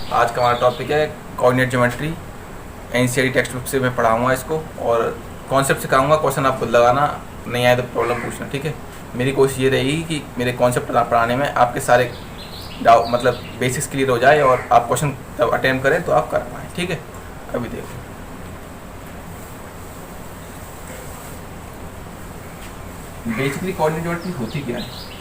आज का हमारा टॉपिक है coordinate geometry. NCERT text book से मैं पढ़ाऊँगा इसको और कॉन्सेप्ट सिखाऊंगा। क्वेश्चन आप खुद लगाना, नहीं आए तो प्रॉब्लम पूछना, ठीक है। मेरी कोशिश ये रहेगी कि मेरे कॉन्सेप्ट पढ़ाने में आपके सारे डाउट मतलब बेसिक्स क्लियर हो जाए और आप क्वेश्चन तब अटेम्प्ट करें तो आप कर पाएँ, ठीक है। अभी देखो, बेसिकली कोऑर्डिनेट ज्योमेट्री होती क्या है।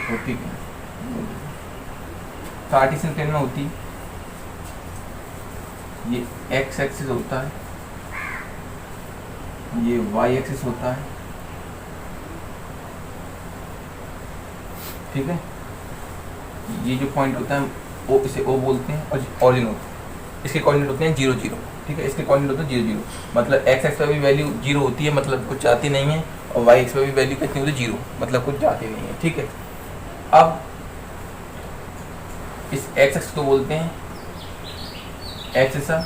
होती क्या कार्टेशियन प्लेन में होती, ये एक्स एक्सिस होता है, ये वाई एक्सिस होता है, ठीक है। ये जो पॉइंट होता है वो इसे ओ बोलते हैं और ऑरिजिन होता है। इसके कोऑर्डिनेट होते हैं 0 0, ठीक है। इसके कोऑर्डिनेट होते हैं 0 0, मतलब एक्स एक्स पर भी वैल्यू 0 होती है, मतलब कुछ जाती नहीं है, और वाई एक्स पर भी वैल्यू कितनी होती है 0, मतलब कुछ जाती नहीं है, ठीक है। अब इस एक्स एक्स को बोलते हैं एक्सिसा,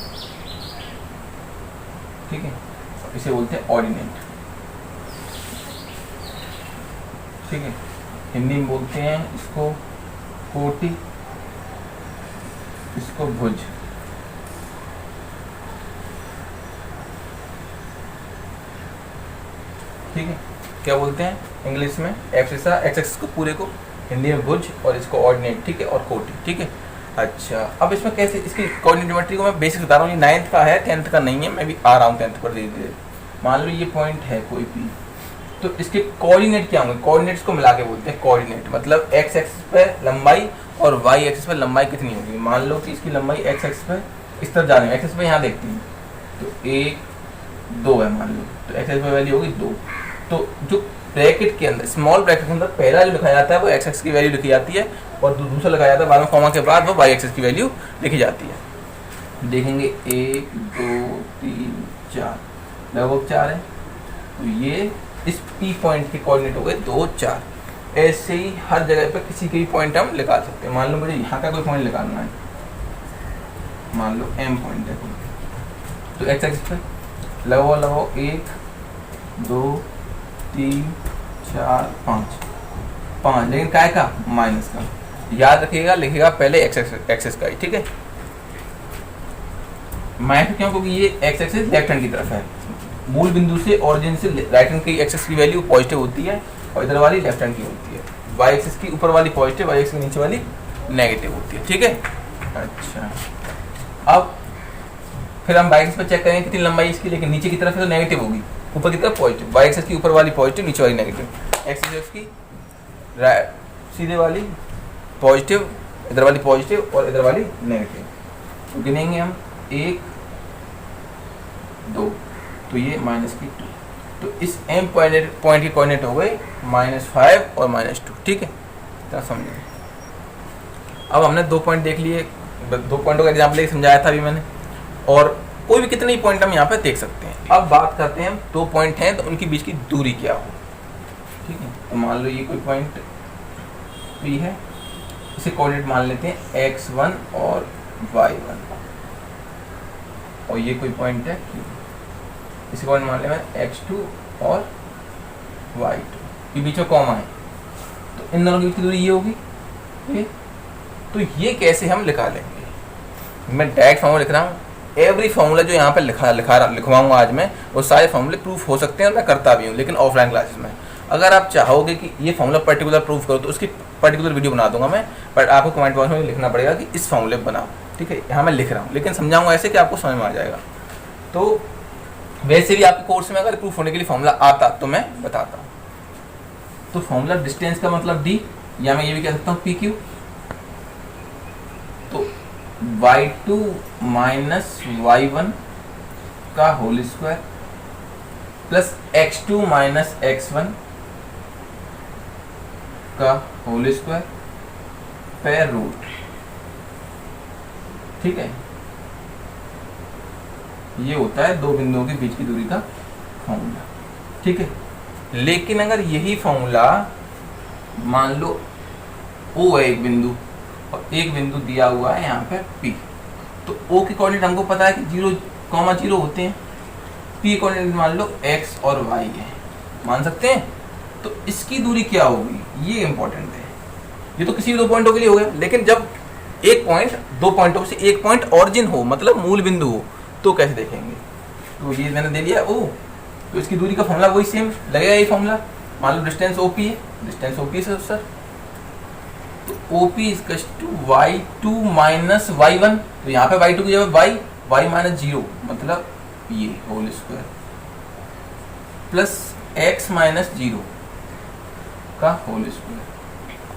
ठीक है। इसे बोलते हैं ऑर्डिनेट, ठीक है। हिंदी में बोलते हैं इसको कोटि, इसको भुज, ठीक है। क्या बोलते हैं इंग्लिश में एक्सिसा, एक्स एक्सिस को पूरे को, हिंदी में भुज, और इसको ऑर्डिनेट, ठीक है, और कोटि, ठीक है। अच्छा, अब इसमें कैसे इसकी कोऑर्डिनेट ज्योमेट्री को मैं बेसिक बता रहा हूँ। ये 9th का है, 10th का नहीं है, मैं भी आ रहा हूँ 10th पर धीरे धीरे। मान लो ये पॉइंट है कोई भी, तो इसके कोऑर्डिनेट क्या होंगे, कोऑर्डिनेट्स को मिला के बोलते हैं कोऑर्डिनेट, मतलब एक्स एक्सिस पे लंबाई और वाई एक्सिस पे लंबाई कितनी होगी। मान लो कि इसकी लंबाई एक्स एक्सिस पे इस तरफ जा रही है, एक्सिस पे यहाँ देखती हैं तो 1 2 है मान लो, तो एक्स एक्सिस पे वैल्यू होगी 2। तो जो ब्रैकेट के अंदर, स्मॉल ब्रैकेट के अंदर पहला जो लिखा जाता है वो एक्स एक्सिस की वैल्यू लिखी जाती है, और दूसरा लिखा जाता है बाद में कॉमा के बाद वो वाई एक्सिस की वैल्यू लिखी जाती है। देखेंगे 1 2 3 4, लगभग 4 है, तो ये इस पी पॉइंट के कोऑर्डिनेट हो गए 2 4। ऐसे ही हर जगह पे किसी के भी पॉइंट हम निकाल सकते हैं। मान लो मुझे यहाँ का कोई पॉइंट निकालना है, मान लो एम पॉइंट है कोई, तो एक्स एक्सिस पे लगभग 1 2 3 4 5, लेकिन काय का माइनस का, याद रखिएगा, लिखेगा पहले एक्स एक्सिस का ही, ठीक है। माइनस क्यों, क्योंकि ये एक्स एक्सिस लेफ्ट हैंड की तरफ है, मूल बिंदु से ऑरिजिन से राइट हैंड की एक्सिस की वैल्यू पॉजिटिव होती है और इधर वाली लेफ्ट हैंड की होती है। वाई एक्सिस की ऊपर वाली पॉजिटिव, वाई एक्सिस की नीचे वाली नेगेटिव होती है, ठीक है। अच्छा, अब फिर हम वाई एक्सिस पर चेक करेंगे कितनी लंबाई इसकी, लेकिन नीचे की तरफ है तो नेगेटिव होगी, ऊपर की तरफ पॉजिटिव। वाई एक्सिस की ऊपर वाली पॉजिटिव, नीचे वाली नेगेटिव। एक्स एक्सिस की सीधे वाली पॉजिटिव, इधर वाली पॉजिटिव और इधर वाली नेगेटिव। तो गिनेंगे हम 1 2, तो ये -2, तो इस एम पॉइंट के कोऑर्डिनेट हो गए -5 और -2, ठीक है। क्या समझे। अब हमने 2 पॉइंट देख लिए, 2 पॉइंटों का एग्जाम्पल समझाया था अभी मैंने, और कोई भी कितने ही पॉइंट हम यहाँ पे देख सकते हैं। अब बात करते हैं 2 पॉइंट हैं तो उनके बीच की दूरी क्या हो, ठीक है। तो मान लो ये कोई पॉइंट P है, इसे कोऑर्डिनेट मान लेते हैं x1 और y1, और ये कोई पॉइंट है Q, इसे कोऑर्डिनेट मान लें x2 और y2, ये बीच में कॉमा है, तो इन दोनों के बीच की दूरी ये होगी, ठीक है। तो ये कैसे हम निकालेंगे, मैं डायरेक्ट फार्मूला लिख रहा हूँ। एवरी फार्मूला जो यहाँ पे लिखवाऊंगा आज मैं, वो सारे फार्मूले प्रूफ हो सकते हैं और मैं करता भी हूँ, लेकिन ऑफलाइन क्लासेस में। अगर आप चाहोगे कि ये फार्मूला पर्टिकुलर प्रूफ करो तो उसकी पर्टिकुलर वीडियो बना दूंगा मैं, बट आपको कमेंट बॉक्स में लिखना पड़ेगा कि इस फार्मूले बनाओ, ठीक है। यहाँ मैं लिख रहा हूँ, लेकिन समझाऊंगा ऐसे कि आपको समझ में आ जाएगा। तो वैसे भी आपके कोर्स में अगर प्रूफ होने के लिए फार्मूला आता तो मैं बताता हूँ। तो फार्मूला डिस्टेंस का मतलब d, या मैं ये भी कह सकता हूँ PQ। तो y2 माइनस y1 का whole square plus x2 minus x1 का होल स्क्वायर पर रूट, ठीक है। ये होता है 2 बिंदुओं के बीच की दूरी का फॉर्मूला, ठीक है। लेकिन अगर यही फॉर्मूला मान लो O है एक बिंदु, और एक बिंदु दिया हुआ है यहाँ पे P, तो O के कोऑर्डिनेट हमको पता है कि 0,0 होते हैं, P कोऑर्डिनेट मान लो x और y है, मान सकते हैं। तो इसकी दूरी क्या होगी, ये इंपॉर्टेंट है। ये तो किसी भी दो पॉइंटों के लिए हो गया, लेकिन जब एक पॉइंट दो पॉइंटों से एक पॉइंट ऑरिजिन हो, मतलब मूल बिंदु हो, तो कैसे देखेंगे। तो ये मैंने दे दिया ओ, तो इसकी दूरी का फॉर्मूला वही सेम लगेगा, ये फॉर्मूला। मान लो डिस्टेंस ओपी है, डिस्टेंस ओपी है सर, तो OP is to y2 minus y1, तो यहाँ पे y2 की जगह y माइनस 0, मतलब ये whole square plus x minus 0 का होल स्क्वायर,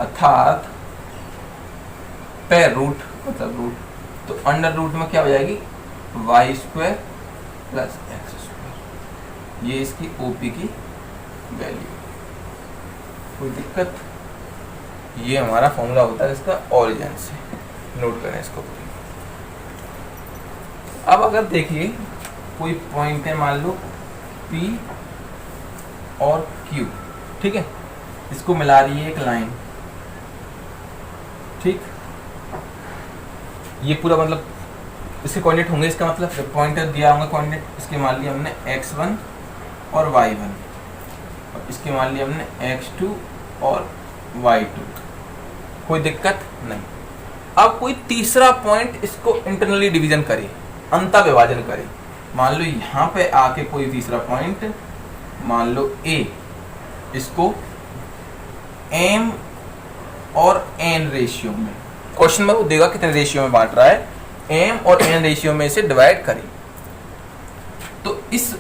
अर्थात पैर रूट, मतलब रूट, तो अंडर रूट में क्या हो जाएगी y square plus x square. ये इसकी ओपी की वैल्यू। कोई दिक्कत, ये हमारा फॉर्मूला होता है इसका ओरिजिन से, नोट करें इसको। अब अगर देखिए कोई पॉइंट है, मान लो P और Q, ठीक है, इसको मिला रही है एक लाइन, ठीक, ये पूरा मतलब इसके कोऑर्डिनेट होंगे, इसका मतलब पॉइंटर दिया होगा कोऑर्डिनेट, इसके मान लिया हमने x1 और y1, और इसके मान लिया हमने x2 और y2। कोई दिक्कत नहीं। अब कोई तीसरा पॉइंट इसको इंटरनली डिवीजन करे, अंता विभाजन करे। मान लो यहाँ पे आके कोई तीसरा पॉइंट, मान लो A, इसको m और n रेशियो में, क्वेश्चन में वो देगा कितने रेशियो में बांट रहा है, m और n रेशियो में से डिवाइड करे। तो इस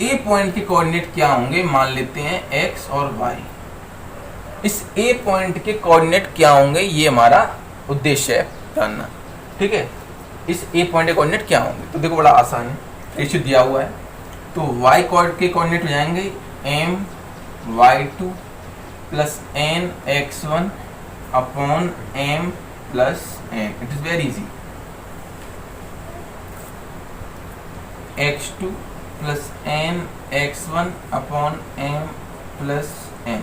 A पॉइंट के कोऑर्डिनेट क्या होंगे, मान लेते हैं x और y। इस A पॉइंट के कोऑर्डिनेट क्या होंगे, ये हमारा उद्देश्य है जानना, ठीक है। इस A पॉइंट के कोऑर्डिनेट क्या होंगे, तो देखो बड़ा आसान है, रेशियो दिया हुआ है। तो y के कोऑर्डिनेट हो जाएंगे m y2 plus n x1 upon m plus n। It is very easy. x2 plus n x1 upon m plus n,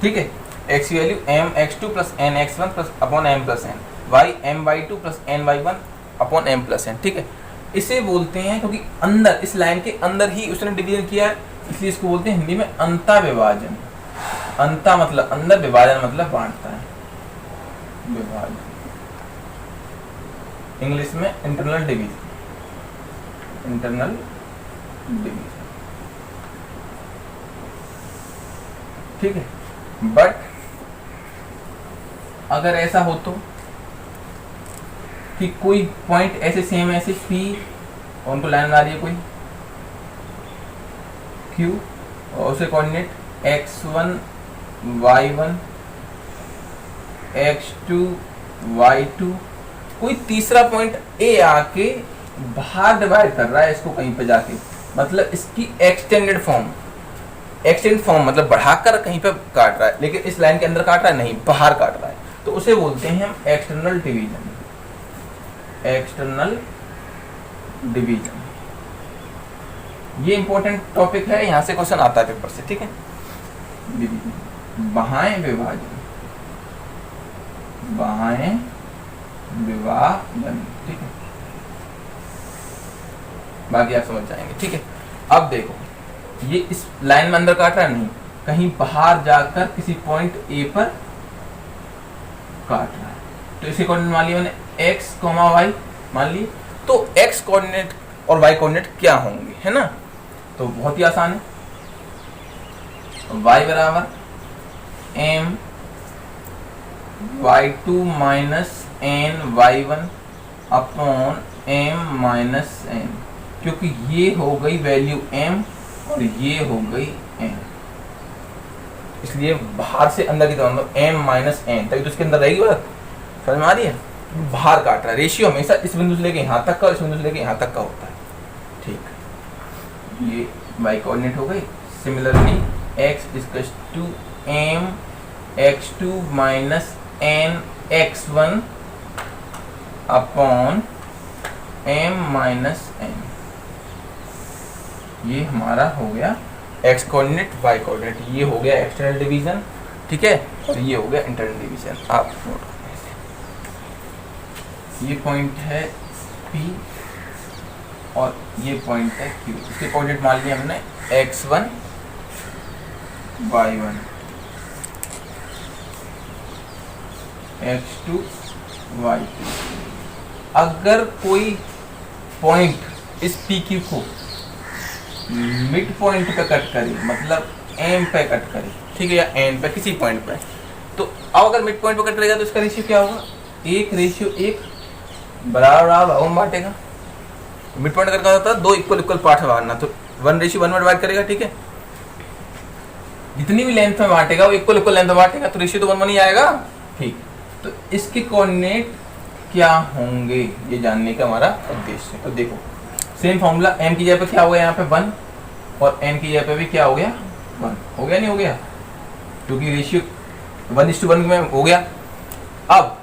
ठीक है। x की value m x2 plus n x1 plus upon m plus n, y m y2 plus n y1 upon m plus n, ठीक है। इसे बोलते हैं, क्योंकि अंदर इस लाइन के अंदर ही उसने डिवीजन किया है, इसलिए इसको बोलते हैं हिंदी में अंता विभाजन। अंता मतलब अंदर, विभाजन मतलब बांटता है, विभाजन। इंग्लिश में इंटरनल डिवीजन, इंटरनल डिवीजन, ठीक है। बट अगर ऐसा हो तो कि कोई पॉइंट ऐसे सेम ऐसे P, और उनको लाइन बना रही है कोई Q, और उसे coordinate x1 y1 x2 y2, कोई तीसरा पॉइंट A आके बाहर डिवाइड कर रहा है इसको कहीं पे जाके, मतलब इसकी एक्सटेंडेड फॉर्म, एक्सटेंड फॉर्म मतलब बढ़ाकर कहीं पे काट रहा है, लेकिन इस लाइन के अंदर काट रहा है नहीं, बाहर काट रहा है, तो उसे बोलते हैं हम एक्सटर्नल डिवीजन। एक्सटर्नल डिवीजन, ये इंपॉर्टेंट टॉपिक है, यहां से क्वेश्चन आता है पेपर से, ठीक है। बाह्य विभाजन, बाह्य विभाजन, ठीक है, बाकी आप समझ जाएंगे, ठीक है। अब देखो ये इस लाइन में अंदर काट रहा है नहीं, कहीं बाहर जाकर किसी पॉइंट A पर काट रहा है, तो इसे कोऑर्डिनेट मान लिया मैंने x, y मान ली। तो x कोऑर्डिनेट और y कोऑर्डिनेट क्या होंगे, है ना, तो बहुत ही आसान है। y बराबर m y2 minus n y1 upon m minus n, क्योंकि ये हो गई वैल्यू m और ये हो गई n, इसलिए बाहर से अंदर की तरफ m माइनस n, तभी तो इसके अंदर रहेगी बात, समझ में आ रही है। बाहर काट रहा है, रेशियो हमेशा इस बिंदु से लेके यहाँ तक का और इस बिंदु से लेके यहाँ तक का होता है, ठीक। ये y कोऑर्डिनेट हो गई। Similarly x equals to m x2 minus n x1 upon m minus n, ये हमारा हो गया x कोऑर्डिनेट y कोऑर्डिनेट, ये हो गया एक्सटर्नल डिवीजन, ठीक है, और ये हो गया इंटरनल डिवीजन। आप नोट, ये पॉइंट है P और ये पॉइंट है Q। इसके कोऑर्डिनेट मान लिए हमने x1 y1 x2 y2। अगर कोई पॉइंट इस PQ को मिड पॉइंट पे कट करे, मतलब M पे कट करे, ठीक है, या N पे किसी पॉइंट पे, तो अब अगर मिड पॉइंट पे कट करेगा तो इसका रेशियो क्या होगा, 1:1 बराबर भागों में बांटेगा। मिड पॉइंट करके होता है 2 इक्वल पार्ट में बांटना, तो 1:1 में डिवाइड करेगा, ठीक है। जितनी भी लेंथ में बांटेगा वो इक्वल लेंथ में बांटेगा, तो रेशियो तो 1:1 ही आएगा, ठीक। तो इसके कोऑर्डिनेट क्या होंगे ये जानने का हमारा उद्देश्य है। तो देखो सेम फॉर्मूला, m की जगह पे क्या हो गया यहाँ पे 1 और n की जगह पे भी क्या हो गया 1, हो गया नहीं हो गया, क्योंकि रेशियो 1:1 में हो गया। अब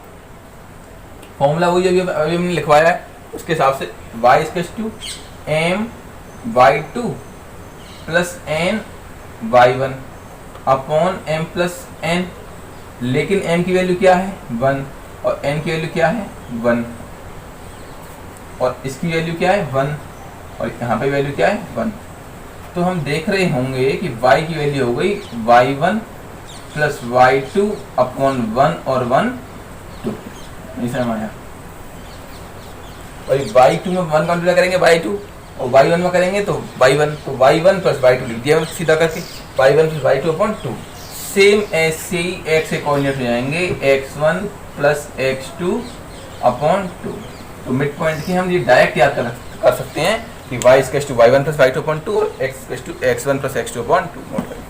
फॉर्मूला वही अभी हमने लिखवाया है, उसके हिसाब से y = m y2 plus n y1 upon m plus n, लेकिन m की वैल्यू क्या है 1 और n की वैल्यू क्या है 1 और इसकी वैल्यू क्या है 1 और यहाँ पे वैल्यू क्या है 1। तो हम देख रहे होंगे कि y की वैल्यू हो गई y1 प्लस y2 अपॉन 1 और 1 2, नहीं समझ आया। और y2 में 1 कंप्लीट करेंगे y2 और y1 में करेंगे तो y1, तो y1 प्लस y2 लिख दिया सीधा करके, y1 plus y2 upon 2। Same ऐसे ही x से कोऑर्डिनेट हो जाएंगे x1 प्लस x2 अपॉन 2। तो मिड पॉइंट की हम ये डायरेक्ट याद कर सकते हैं कि y = y1 plus y2 upon 2 और x = x1 plus x2 upon 2। Note करें।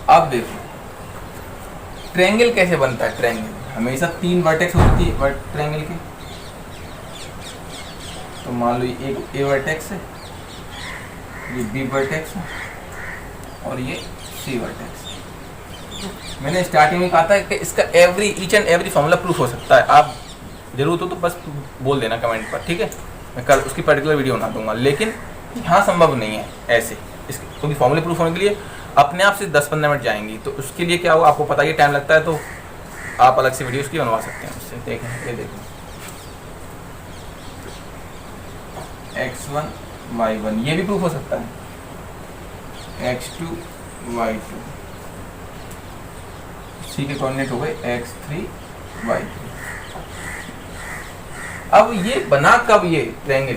अब देखो ट्रायंगल कैसे बनता है। ट्रायंगल हमेशा 3 वर्टेक्स होती है ट्रायंगल के। तो मान लो ये एक A वर्टेक्स है, ये B वर्टेक्स है और ये C वर्टेक्स है। मैंने स्टार्टिंग में कहा था कि इसका each and every formula proof हो सकता है। आप जरूरत हो तो बस बोल देना कमेंट पर, ठीक है, मैं कल उसकी पर्टिकुलर वीडियो बना दूंगा। लेकिन यहाँ संभव नहीं है ऐसे, इसके क्योंकि फॉर्मूले प्रूफ होने के लिए अपने आप से 10-15 मिनट जाएंगी। तो उसके लिए क्या होगा आपको पता ही टाइम लगता है, तो आप अलग से वीडियो उसकी बनवा सकते हैं उससे। देखें ये देखो x1 y1 ये भी प्रूफ हो सकता है, x2 y2 C के कोऑर्डिनेट हो गए x3 y3। अब ये बना कब ये ट्रायंगल,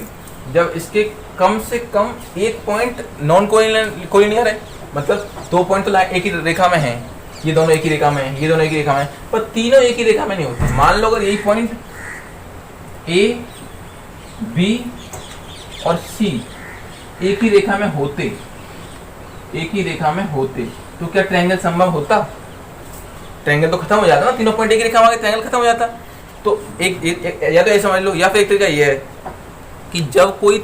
जब इसके कम से कम एक पॉइंट नॉन कोलिनियर है, मतलब 2 पॉइंट तो एक ही रेखा में हैं, ये दोनों एक ही रेखा में हैं, ये दोनों एक ही रेखा में हैं, पर तीनों एक ही रेखा में नहीं होते। मान लो अगर यही पॉइंट A B और C एक ही रेखा में होते, एक ही रेखा में होते, तो क्या ट्रायंगल संभव होता? ट्रायंगल तो खत्म हो जाता ना, तीनों पॉइंट एक ही रेखा में ट्रायंगल खत्म हो जाता। तो एक या तो ऐसे समझ लो, या फिर एक तरीका ये है कि जब कोई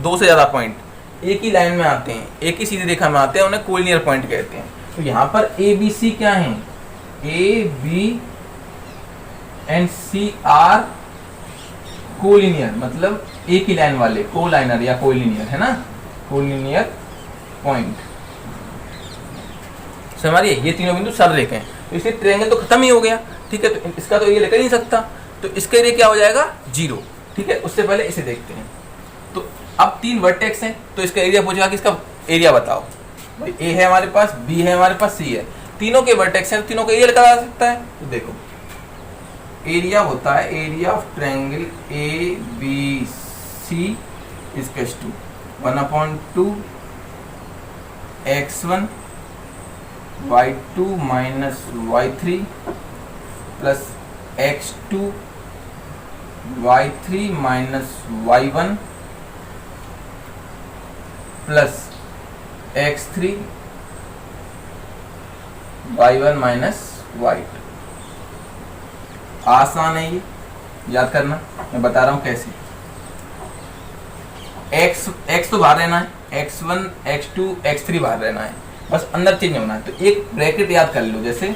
2 से ज़्यादा पॉइंट एक ही लाइन में आते हैं, एक ही सीधी रेखा में आते हैं, उन्हें कोलिनियर पॉइंट कहते हैं। तो यहाँ पर A B C क्या हैं, A B and C are collinear, मतलब एक ही लाइन वाले, कोलाइनर या कोलिनियर है ना, कोलिनियर पॉइंट। समझिए ये तीनों बिंदु सरल रेखे हैं, तो इसलिए ट्रायंगल तो खत्म ही हो गया, ठीक है। तो इसका तो ये लेकर नहीं सकता, तो इसके लिए क्या हो जाएगा 0, ठीक है। उससे पहले इसे देखते हैं। तो अब 3 वर्टेक्स हैं, तो इसका एरिया पूछेगा कि इसका एरिया बताओ। भाई A है हमारे पास, B है हमारे पास, C है, तीनों के वर्टेक्स हैं, तो तीनों का एरिया निकाला जा सकता है। तो देखो एरिया होता है, area of triangle ABC = 1/2 x1 y2 minus y3 plus x2 y3 minus y1 plus x3 y1 minus y2। आसान है ये याद करना, मैं बता रहा हूं कैसे। x तो बाहर रहना है, x1 x2 x3 बाहर रहना है, बस अंदर चेंज होना है। तो एक ब्रैकेट याद कर लो, जैसे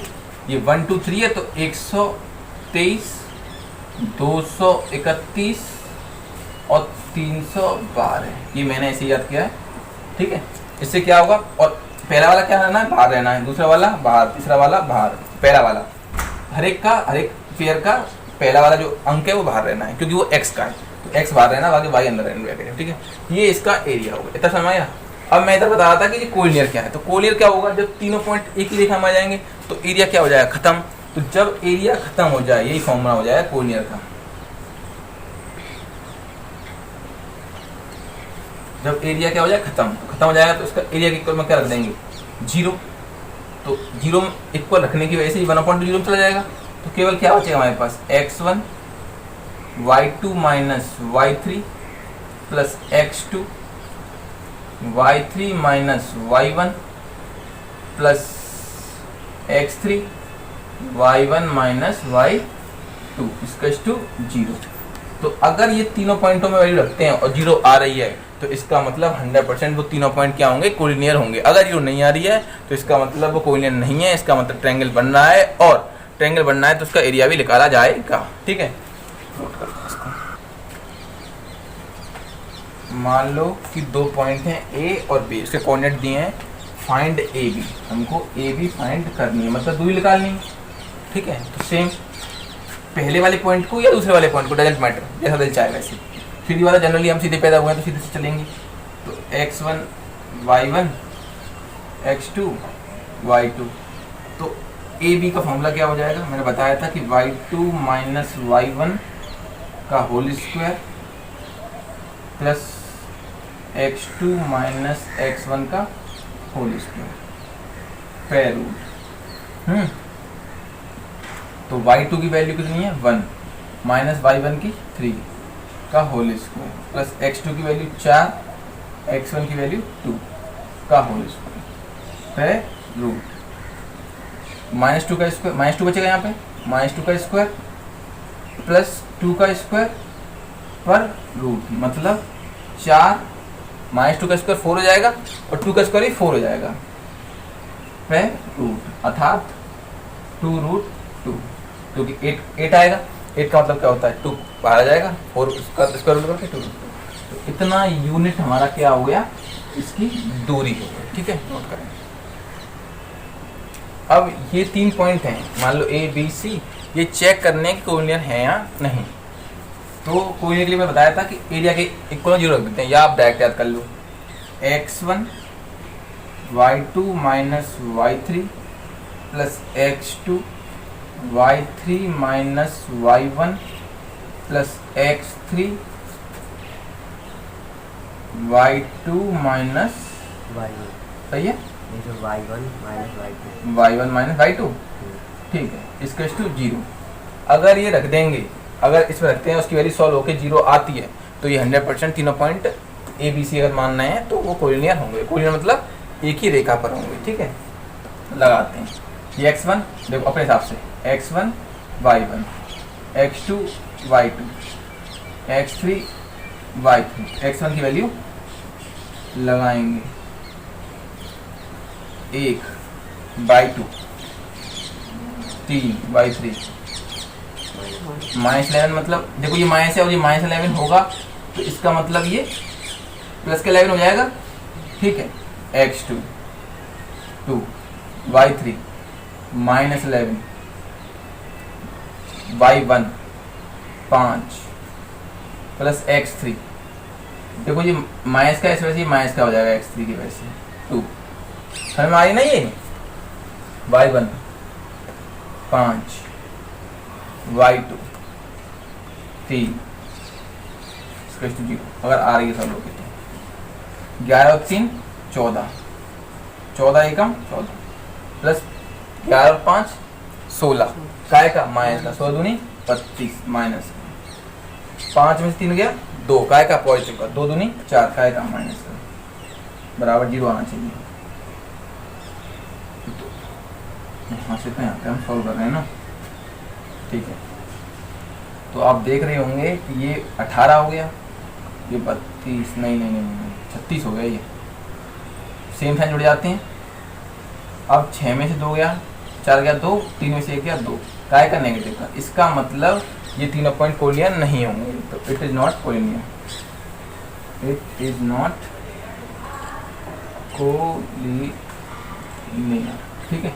ये 1 2 3 है, तो 123 231 और 312 है, ये मैंने ऐसे याद किया है, ठीक है। इससे क्या होगा, और पहला वाला क्या रहना है, बाहर रहना है, दूसरा वाला बाहर, तीसरा वाला बाहर, पहला वाला हर एक पेयर का पहला वाला जो अंक है वो बाहर रहना है, क्योंकि वो x का है। तो एक्स बाहर रहना, बाकी वाई अंदर रहना ब्रैकेट में, ठीक है। ये इसका एरिया होगा, इतना समझ आया। अब मैं इधर बता रहा था कि ये कोलिनियर क्या है, तो कोलिनियर क्या होगा, जब तीनों पॉइंट एक ही रेखा में आ जाएंगे तो एरिया क्या हो जाएगा, खत्म। तो जब एरिया खत्म हो जाए, यही फॉर्मूला हो जाएगा कोलिनियर का। जब एरिया क्या हो जाए, खत्म हो जाएगा, तो इसका एरिया के इक्वल में क्या रख देंगे, 0। तो 0 इक्वल रखने की वजह से 1/0 में चला जाएगा। तो केवल क्या बचेगा हमारे पास, x1 y2 minus y3 plus x2 y3 minus y1 plus x3 y1 minus y2 इसका 0। तो अगर ये तीनों पॉइंटों में वैल्यू रखते हैं और 0 आ रही है, तो इसका मतलब 100% वो तीनों पॉइंट क्या होंगे, कोलिनियर होंगे। अगर 0 नहीं आ रही है तो इसका मतलब वो कोलिनियर नहीं है, इसका मतलब ट्रायंगल बन रहा है, और ट्रायंगल बनना है तो उसका एरिया भी निकाला जाएगा, ठीक है। मान लो कि 2 पॉइंट हैं ए और बी, इसके कोऑर्डिनेट दिए हैं, फाइंड ए बी, हमको ए बी फाइंड करनी है, मतलब दूरी निकालनी है, ठीक है। तो सेम पहले वाले पॉइंट को या दूसरे वाले पॉइंट को, डजंट मैटर, जैसा दिल चाहे वैसे। फिर वाला जनरली हम सीधे पैदा हुए हैं तो सीधे से चलेंगे। तो x1 y1 x2 y2, तो ए बी का फॉर्मूला क्या हो जाएगा, मैंने बताया था कि y2 माइनस y1 का whole square plus x2 minus x1 का होल स्क्वायर स्क्वायर रूट। तो y2 की वैल्यू कितनी है, 1 माइनस y1 की 3 का होल स्क्वायर प्लस x2 की वैल्यू 4, x1 की वैल्यू 2 का होल स्क्वायर रूट। माइनस 2 का स्क्वायर, माइनस 2 बचेगा यहाँ पे, माइनस 2 का स्क्वायर प्लस 2 का स्क्वायर पर रूट, मतलब 4 माइनस 2 का स्क्वायर 4 हो जाएगा और 2 का स्क्वायर भी 4 हो जाएगा पे रूट, अर्थात 2 रूट 2, क्योंकि 8 आएगा, 8 का मतलब क्या होता है, 2 बाहर आ जाएगा, 4 उसका स्क्वायर रूट करके 2 रूट। तो इतना यूनिट हमारा क्या हो गया, इसकी दूरी हो गई, ठीक है, नोट करें। अब ये 3 पॉइंट हैं, मान लो ए बी सी, ये चेक करने के कोलिनियर है या नहीं। तो कोलिनियर के लिए मैं बताया था कि एरिया के इक्वल 0 रख देते हैं, या आप डायरेक्ट याद कर लो, x1 y2 minus y3 plus x2 y3 minus y1 plus x3 y2 minus y1, सही है, y1 minus y2, y1 minus y2, ठीक है, इसका 0। अगर ये रख देंगे, अगर इसमें रखते हैं उसकी वैल्यू सॉल्व होकर 0 आती है, तो ये 100% तीनों पॉइंट ए बी सी अगर मानना है तो वो कोलिनियर होंगे। कोलिनियर मतलब एक ही रेखा पर होंगे, ठीक है। लगाते हैं ये x1 देखो अपने हिसाब से, x1 y1 x2 y2 x3 y3, x1 की वैल्यू लगाएंगे 1 y2 3 y3 माइनस 11, मतलब देखो ये माइनस है और ये माइनस 11 होगा, तो इसका मतलब ये प्लस के 11 हो जाएगा, ठीक है। x2 2 y3 minus 11 y1 5 plus x3, देखो ये माइनस का इस वजह से माइनस का हो जाएगा, x3 की वजह से 2, समझ में आई ना, ये y1 5 y2 3 इसका 0, अगर आ रही है सब लोग तो 11 और 3 14, 14 एकम 14 प्लस 11 और 5 16, काय का माइनस का, 16 दूनी 32 माइनस 5 में से 3 गया 2, काय का पॉजिटिव का, 2 दूनी 4, काय का माइनस का, बराबर 0 आना चाहिए। यहाँ से यहाँ पे हम सॉल्व कर रहे हैं ना, ठीक है। तो आप देख रहे होंगे कि ये 18 हो गया, ये 32 नहीं 36 हो गया, ये सेम साइन जुड़ जाते हैं। अब 6 में से 2 गया, 4 गया 2, 3 में से 1 गया 2, काय का नेगेटिव का, इसका मतलब ये तीनों पॉइंट कोलिनियर नहीं होंगे, तो it is not collinear, it is not collinear, ठीक है।